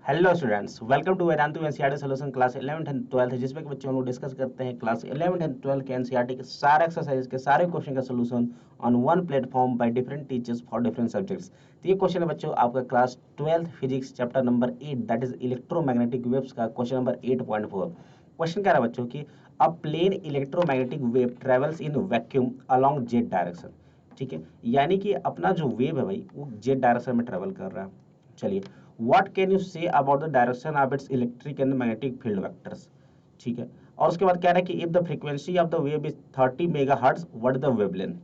Hello students, welcome to Vedantu NCERT solution class 11th and 12th, जिसमें कि बच्चों हम लोग डिस्कस करते हैं क्लास 11th एंड 12th के एनसीईआरटी के सारे एक्सरसाइज के सारे क्वेश्चन का solution on one platform by different teachers for different subjects. तो ये क्वेश्चन है बच्चों आपका class 12th physics chapter number 8 that is electromagnetic waves का क्वेश्चन नंबर 8.4। क्वेश्चन क्या रहा बच्चों की a plane electromagnetic wave travels in vacuum along Z direction. ठीक है, यानी कि अपना जो वेव है भाई वो जेड डायरेक्शन में ट्रेवल कर रहा है। चलिए, what can you say about the direction of its electric and magnetic field vectors. ठीक है, और उसके बाद कह रहा है कि if the frequency of the wave is 30 megahertz what the wavelength.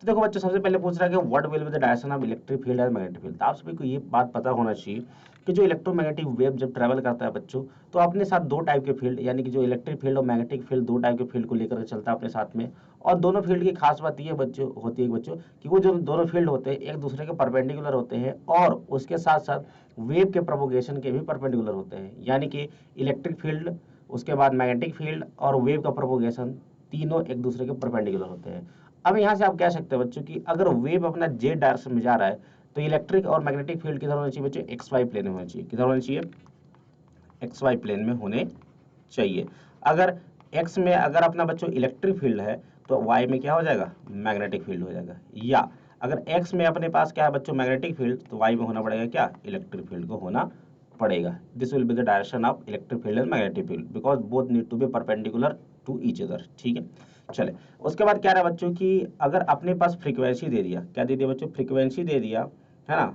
तो देखो बच्चों, सबसे पहले पूछ रहा है कि what will be the direction of electric field and magnetic field. तो आप सभी को ये बात पता होना चाहिए कि जो इलेक्ट्रोमैग्नेटिक वेव जब ट्रैवल करता है बच्चों, तो अपने साथ दो टाइप के फील्ड, यानी कि जो इलेक्ट्रिक फील्ड और मैग्नेटिक फील्ड, दो टाइप के फील्ड को लेकर चलता है अपने साथ में। और दोनों फील्ड की खास बात ये बच्चों होती है बच्चों कि वो जो दोनों फील्ड होते हैं एक दूसरे के परपेंडिकुलर होते हैं और उसके साथ साथ वेव के प्रोपोगेशन के भी परपेंडिकुलर होते हैं। यानी कि इलेक्ट्रिक फील्ड, उसके बाद मैग्नेटिक फील्ड और वेव का प्रोपोगेशन तीनों एक दूसरे के परपेंडिकुलर होते हैं। अब यहाँ से आप कह सकते हैं बच्चों कि अगर वेव अपना जेड डायरेक्शन में जा रहा है तो इलेक्ट्रिक और मैग्नेटिक फील्ड किधर होना चाहिए बच्चों? एक्स वाई प्लेन में होना चाहिए। किधर होना चाहिए? एक्स वाई प्लेन में होने चाहिए। अगर एक्स में अगर अपना बच्चों इलेक्ट्रिक फील्ड है तो वाई में क्या हो जाएगा? मैग्नेटिक फील्ड हो जाएगा। या अगर एक्स में अपने पास क्या है बच्चों? मैग्नेटिक फील्ड, तो वाई में होना पड़ेगा क्या? इलेक्ट्रिक फील्ड को होना पड़ेगा। This will be the direction of electric field and magnetic field because both need to be perpendicular to each other. ठीक है, चले उसके बाद क्या रहा बच्चों की अगर अपने पास फ्रीक्वेंसी दे दिया, क्या दे दिया बच्चों? फ्रीक्वेंसी दे दिया है ना।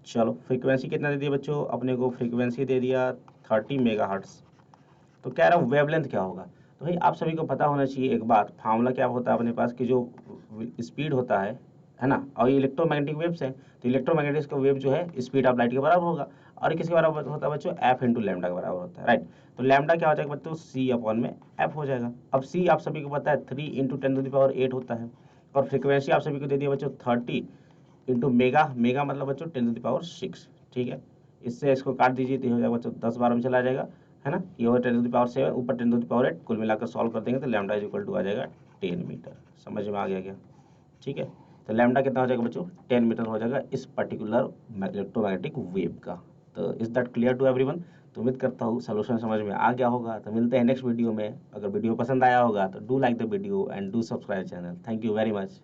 चलो फ्रीक्वेंसी कितना दे दिया बच्चों? अपने को फ्रीक्वेंसी दे दिया 30 मेगाहर्ट्ज। तो कह रहा हूँ वेवलेंथ क्या होगा। तो भाई आप सभी को पता होना चाहिए एक बात, फार्मूला क्या होता है अपने पास कि जो स्पीड होता है ना, और ये इलेक्ट्रोमैग्नेटिक वेव्स हैं तो इलेक्ट्रोमैग्नेटिक का वेव जो है स्पीड ऑफ लाइट के बराबर होगा। और किसके बराबर होता है बच्चों? एफ इंटू लैम्डा के बराबर होता है, राइट। तो लैम्डा क्या हो जाएगा बच्चों? सी अपॉन में एफ हो जाएगा। अब सी आप सभी को पता है 3 इंटू 10⁸ होता है। और फ्रिक्वेंसी आप सभी को दे दिया बच्चों 30 इंटू मेगा, मेगा मतलब बच्चों 10⁶। ठीक है, इससे इसको काट दीजिए तो ये हो जाएगा बच्चों 10 12 में चला जाएगा, है ना। ये होगा 10⁻7 ऊपर 10⁸8, कुल मिलाकर सॉल्व कर देंगे तो लैम्डा इज इक्वल टू आ जाएगा 10 मीटर। समझ में आ गया क्या? ठीक है, तो लैम्डा कितना हो जाएगा बच्चों? 10 मीटर हो जाएगा इस पर्टिकुलर इलेक्ट्रोमैग्नेटिक वेव का। तो is that clear to everyone? तो उम्मीद करता हूँ सोल्यूशन समझ में आ गया होगा। तो मिलते हैं नेक्स्ट वीडियो में। अगर वीडियो पसंद आया होगा तो do like the video and do subscribe channel. Thank you very much.